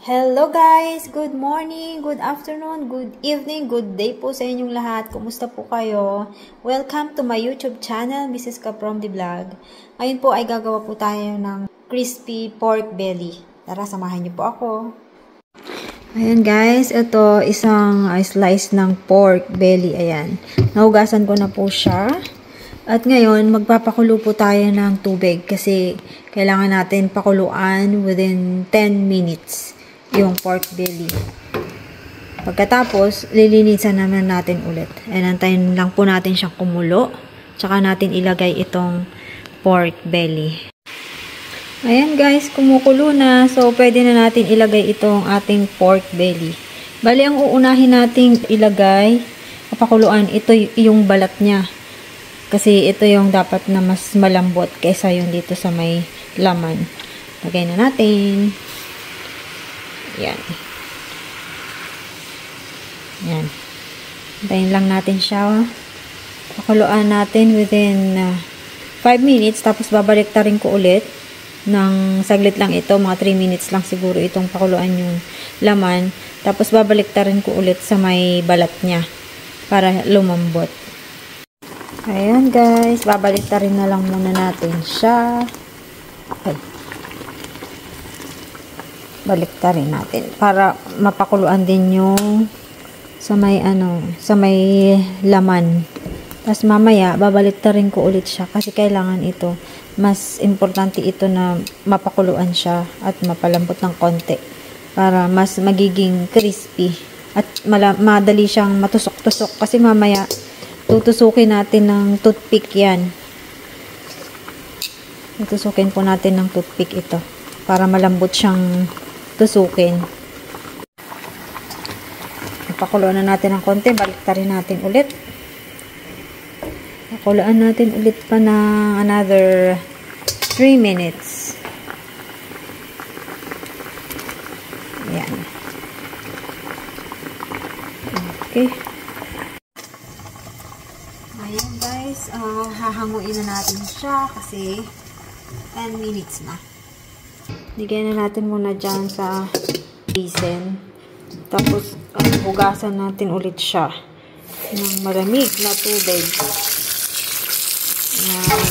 Hello guys! Good morning, good afternoon, good evening, good day po sa inyong lahat. Kumusta po kayo? Welcome to my YouTube channel, Mrs. Kaprom the Vlog. Ngayon po ay gagawa po tayo ng crispy pork belly. Tara, samahan niyo po ako. Ayan guys, ito isang slice ng pork belly. Ayan, nahugasan ko na po siya. At ngayon, magpapakulo po tayo ng tubig kasi kailangan natin pakuluan within 10 minutes yung pork belly. Pagkatapos, lilinisan naman natin ulit. And antayin lang po natin siyang kumulo. Tsaka natin ilagay itong pork belly. Ayan guys, kumukulo na. So, pwede na natin ilagay itong ating pork belly. Bali, ang uunahin nating ilagay, papakuluan, ito yung balat niya. Kasi ito yung dapat na mas malambot kaysa yung dito sa may laman. Lagay na natin. Yan. Yan. Hintayin lang natin siya. Pakuluan natin within 5 minutes. Tapos babalik ta rin ko ulit. Ng saglit lang ito. Mga 3 minutes lang siguro itong pakuluan yung laman. Tapos babalik ta rin ko ulit sa may balat niya. Para lumambot. Ayan guys, babaliktarin na lang muna natin siya. Okay. Baliktarin natin para mapakuluan din yung sa may laman. Tapos mamaya babaliktarin ko ulit siya kasi kailangan ito. Mas importante ito na mapakuluan siya at mapalambot ng konti para mas magiging crispy at madali siyang matusok-tusok kasi mamaya tutusukin natin ng toothpick yan. Tutusukin po natin ng toothpick ito. Para malambot siyang tusukin. Pakuloan na natin ng konti. Baliktarin natin ulit. Pakuloan natin ulit pa ng another 3 minutes. Ayan. Okay. Ayan guys, hahanguin na natin siya kasi 10 minutes na. Lagyan na natin muna dyan sa basin. Tapos, hugasan natin ulit siya ng malamig na tubig. Ayan.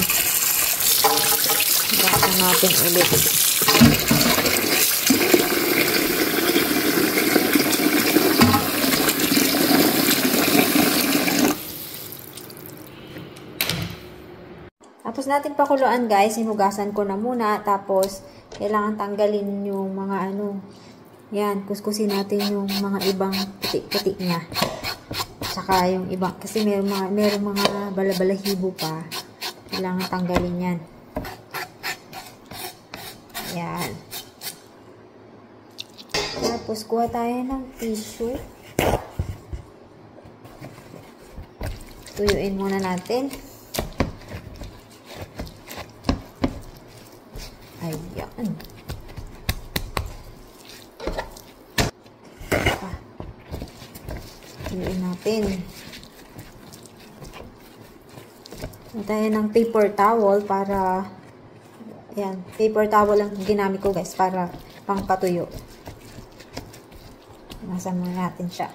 Hugasan natin ulit. Tapos natin pakuluan guys, hinugasan ko na muna. Tapos, kailangan tanggalin yung mga yan, kuskusin natin yung mga ibang puti-puti niya. Saka yung ibang, kasi meron mga balabalahibo pa. Kailangan tanggalin yan. Yan. Tapos, kuha tayo ng tissue. Tuyuin muna natin. Ayan. Tuyuin natin. Tayo ng paper towel para ayan, paper towel lang ginamit ko guys para pangpatuyo. Nasan muna natin siya.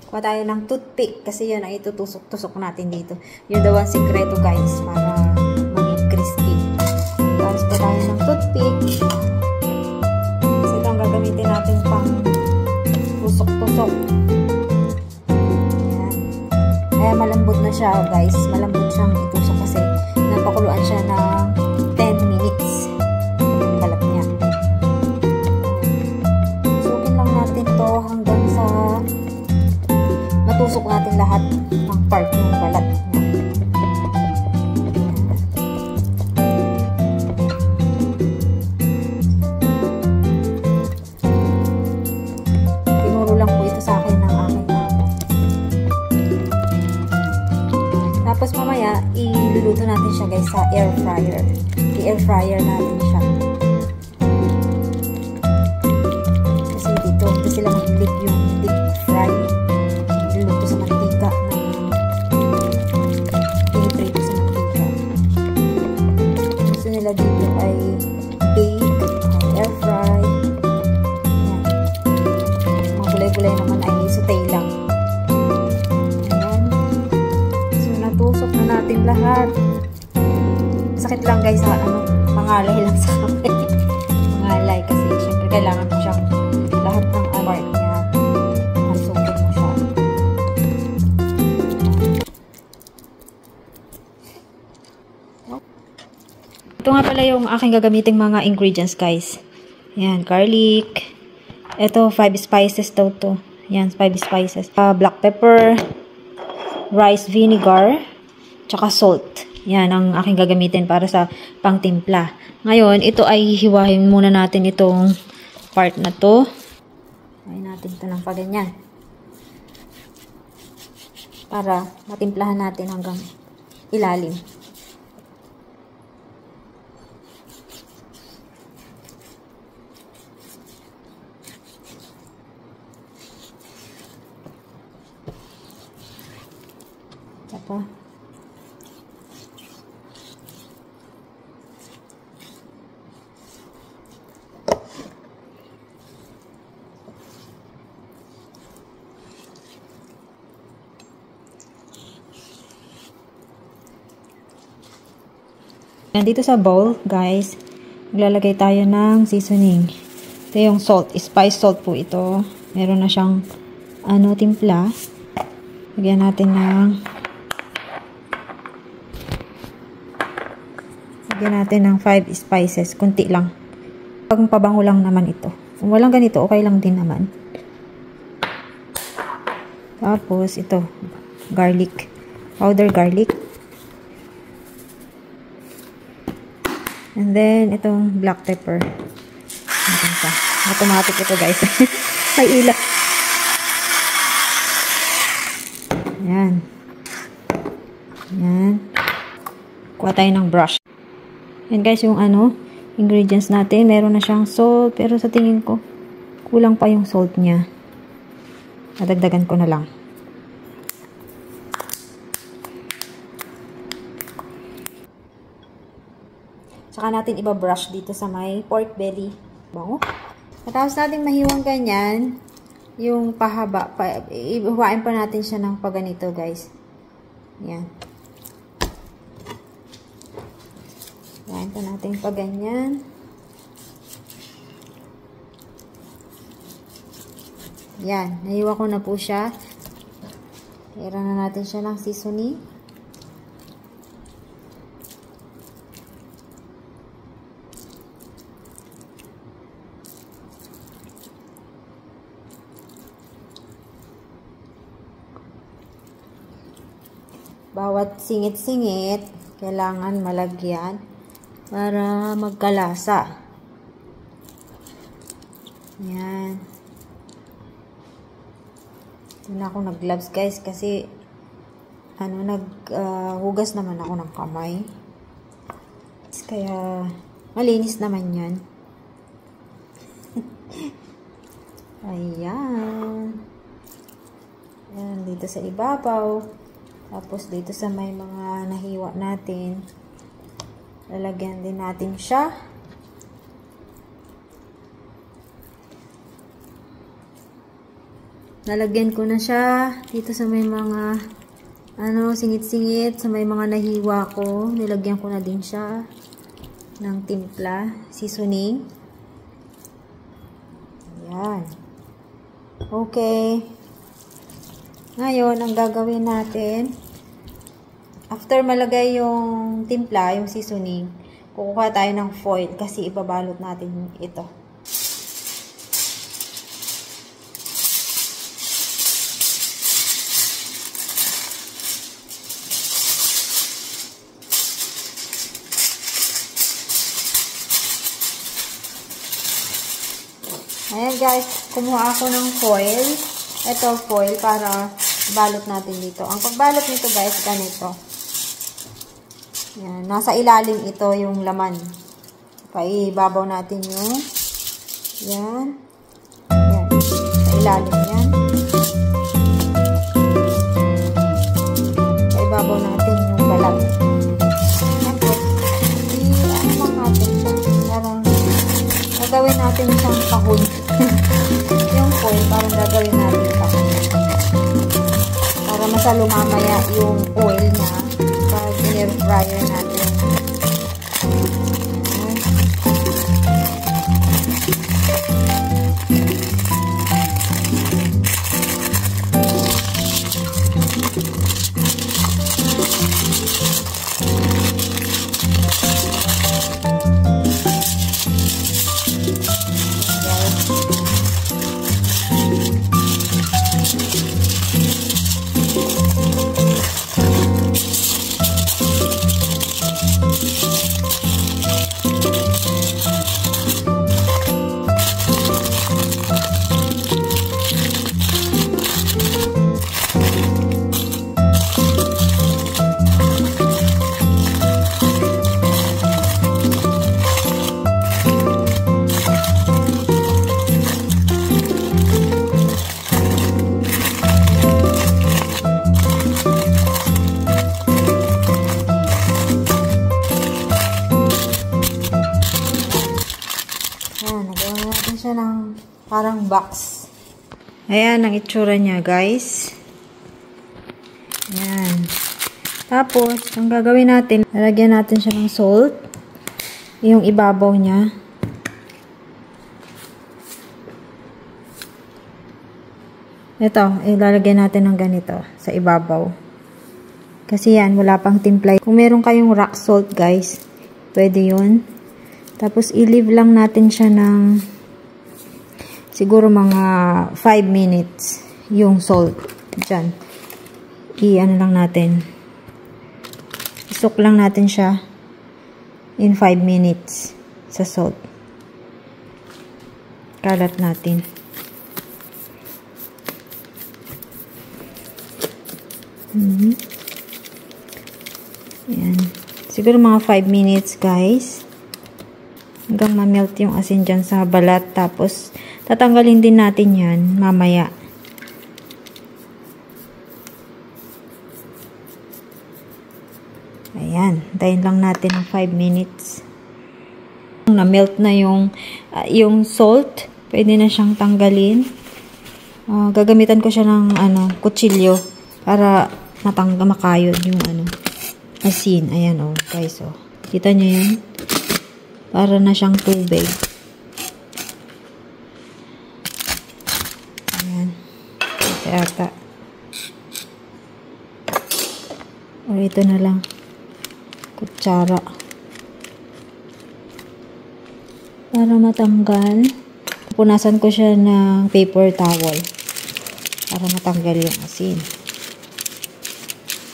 Kuha tayo ng toothpick kasi yun ang itutusok-tusok natin dito. Yun daw ang sikreto guys para maging crispy. Tapos pa tayo ng toothpick. Kasi ito ang gagamitin natin pang tusok-tusok. Ayan. Kaya malambot na siya guys. Malambot siyang itusok kasi napakuluan siya ng 10 minutes. Yung balat niya. Tusukin lang natin to hanggang sa matusok natin lahat ng part ng balat niya. Tapos mamaya, iluluto natin siya guys sa air fryer. I-air fryer natin siya. Kasi dito sila mag-deep yung deep fry. Iluluto sa mantika. Piniprito sa mantika. Gusto nila dito ay bake, air fry, lang guys sa mangalay lang sa kamay. Mangalay kasi syempre kailangan mo siyang lahat ng part niya. Masukit mo siya. Ito nga pala yung aking gagamiting mga ingredients guys. Yan, garlic. Ito, 5 spices daw to. Yan, 5 spices. Black pepper, rice vinegar, tsaka salt. Yan ang aking gagamitin para sa pangtimpla. Ngayon, ito ay hihiwahin muna natin itong part na to. Hiwain natin ito ng paganyan. Para matimplahan natin hanggang ilalim. Tsaka dito sa bowl, guys, maglalagay tayo ng seasoning. Ito yung salt, spice salt po ito. Meron na siyang timpla. Lagyan natin ng 5 spices, kunti lang. Pag pabango lang naman ito. Kung walang ganito, okay lang din naman. Tapos ito, garlic, powder garlic. And then, itong black pepper. Natin siya. Automatic ito, guys. May ila. Yan. Yan. Kuha tayo ng brush. Yan, guys, yung ingredients natin. Meron na siyang salt. Pero sa tingin ko, kulang pa yung salt niya. Nadagdagan ko na lang. Saka natin iba-brush dito sa may pork belly. Bango. Tapos natin mahiwang ganyan. Yung pahaba. Ihuwain pa natin siya ng paganito, guys. Yan. Ihuwain pa natin paganyan. Yan. Nahiwa ko na po siya. Hira na natin siya ng seasoning. Bawat singit-singit, kailangan malagyan para magkalasa. Yan. Ito na ako nag-gloves, guys, kasi hugas naman ako ng kamay. Kaya, malinis naman yan. Ayan. Ayan, dito sa ibabaw. Tapos, dito sa may mga nahiwa natin, lalagyan din natin siya. Nalagyan ko na siya dito sa may mga singit-singit, sa may mga nahiwa ko. Nilagyan ko na din siya ng timpla, seasoning. Ayan. Okay. Ngayon, ang gagawin natin, after malagay yung timpla, yung seasoning, kukuha tayo ng foil kasi ibabalot natin ito. Ayan, guys, kumuha ako ng foil. Ito foil para balot natin dito. Ang pagbalot nito, guys, ganito. Yan, nasa ilalim ito yung laman. Paibabaw natin yung yan. Yan. Sa ilalim yan. Paibabaw natin yung balat. Tapos, lang natin siya. Parang gagawin natin siyang kahon. Yung foil, parang gagawin natin kahon. Para masalo mamaya yung oil niya pag in-air fryer natin. Ayan, nagawa natin siya ng parang box. Ayan ang itsura niya, guys. Ayan. Tapos, ang gagawin natin, lalagyan natin siya ng salt. Yung ibabaw niya. Ito, ilalagay natin ng ganito sa ibabaw. Kasi yan, wala pang timpla. Kung meron kayong rock salt, guys, pwede yun. Tapos, i-leave lang natin siya ng siguro mga 5 minutes yung salt. Diyan. I-ano lang natin. Isok lang natin siya in 5 minutes sa salt. Kalat natin. Ayan. Siguro mga 5 minutes, guys. Hanggang ma-melt yung asin dyan sa balat. Tapos, tatanggalin din natin yan mamaya. Ayan. Tayin lang natin ng 5 minutes. Na-melt na yung salt. Pwede na siyang tanggalin. Gagamitan ko siya ng kutsilyo para makayod yung asin. Ayan, guys, kita nyo yun? Para na siyang tubig. Ayan. Ito ata. O, ito na lang. Kutsara. Para matanggal. Punasan ko siya ng paper towel. Para matanggal yung asin.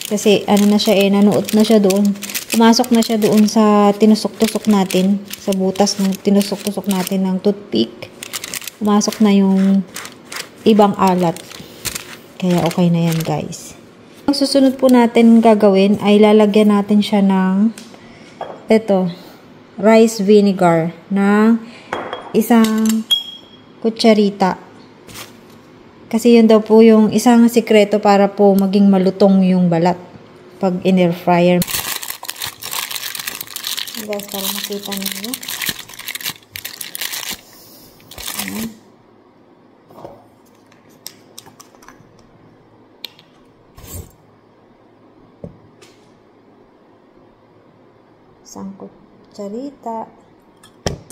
Kasi, na siya nanuot na siya doon. Pumasok na siya doon sa tinusok-tusok natin. Sa butas ng tinusok-tusok natin ng toothpick. Pumasok na yung ibang alat. Kaya okay na yan, guys. Ang susunod po natin gagawin ay lalagyan natin siya ng rice vinegar na isang kutsarita. Kasi yun daw po yung isang sikreto para po maging malutong yung balat pag in-air fryer. Guys, para makita niyo. Ayan. Isang kutsarita.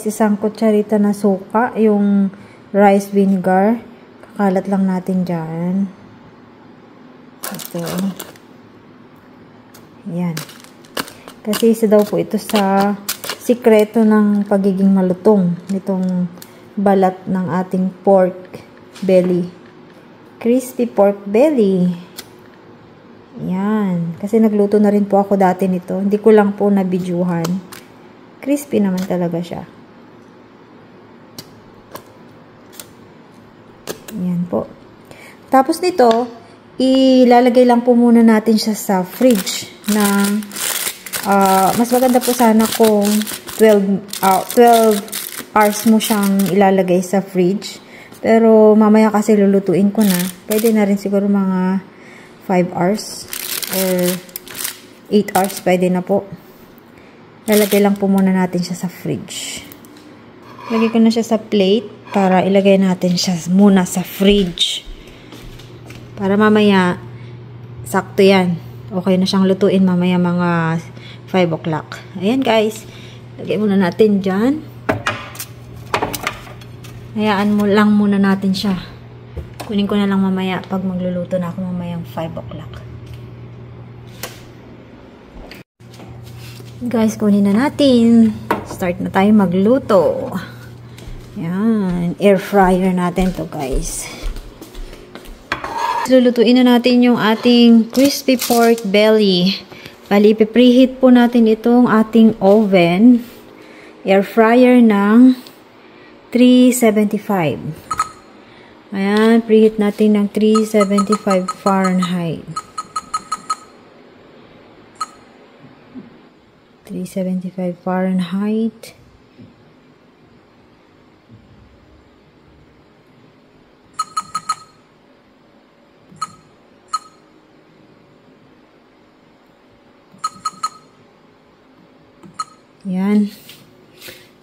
Isang kutsarita na suka, yung rice vinegar. Kakalat lang natin dyan. Ito. Ayan. Kasi isa daw po ito sa sikreto ng pagiging malutong nitong balat ng ating pork belly. Crispy pork belly. Ayan. Kasi nagluto na rin po ako dati nito. Hindi ko lang po nabidyuhan. Crispy naman talaga siya. Ayan po. Tapos nito, ilalagay lang po muna natin siya sa fridge ng mas maganda po sana kung 12 hours mo siyang ilalagay sa fridge. Pero mamaya kasi lulutuin ko na. Pwede na rin siguro mga 5 hours or 8 hours. Pwede na po. Lalagay lang po muna natin siya sa fridge. Lagay ko na siya sa plate para ilagay natin siya muna sa fridge. Para mamaya sakto yan. Okay na siyang lutuin mamaya mga 5 o'clock. Ayan, guys. Lagay muna natin dyan. Hayaan mo lang muna natin siya. Kunin ko na lang mamaya pag magluluto na ako mamayang 5 o'clock. Guys, kunin na natin. Start na tayo magluto. Ayan. Air fryer natin to, guys. Lulutuin na natin yung ating crispy pork belly. Bali, preheat po natin itong ating oven. Air fryer ng 375. Ayan, preheat natin ng 375 Fahrenheit. 375 Fahrenheit. Yan.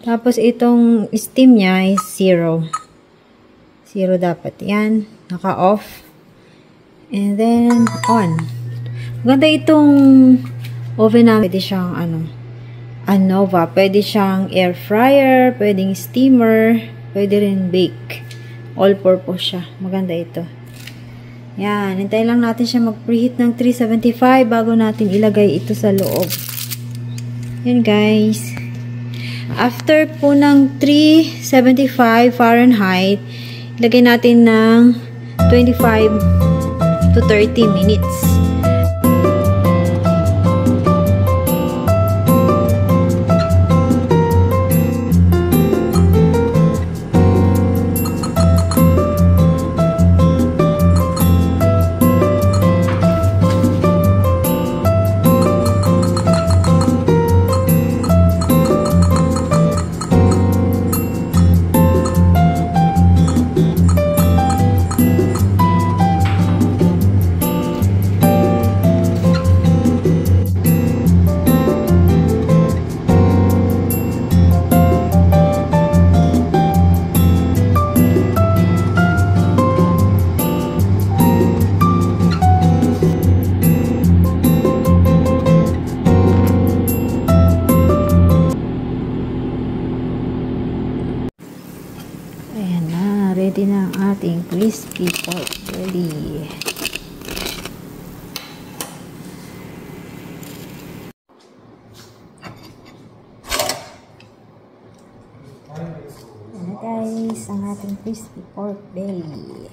Tapos, itong steam niya is 0. 0 dapat. Yan. Naka-off. And then, on. Maganda itong oven namin. Pwede siyang, Anova. Pwede siyang air fryer, pwedeng steamer, pwede rin bake. All-purpose siya. Maganda ito. Yan. Hintayin lang natin siya mag-preheat ng 375 bago natin ilagay ito sa loob. Yan, guys. After po ng 375 Fahrenheit, ilagay natin ng 25 to 30 minutes. Ayan na, ready na ang ating crispy pork belly. Ayan na, guys, ang ating crispy pork belly.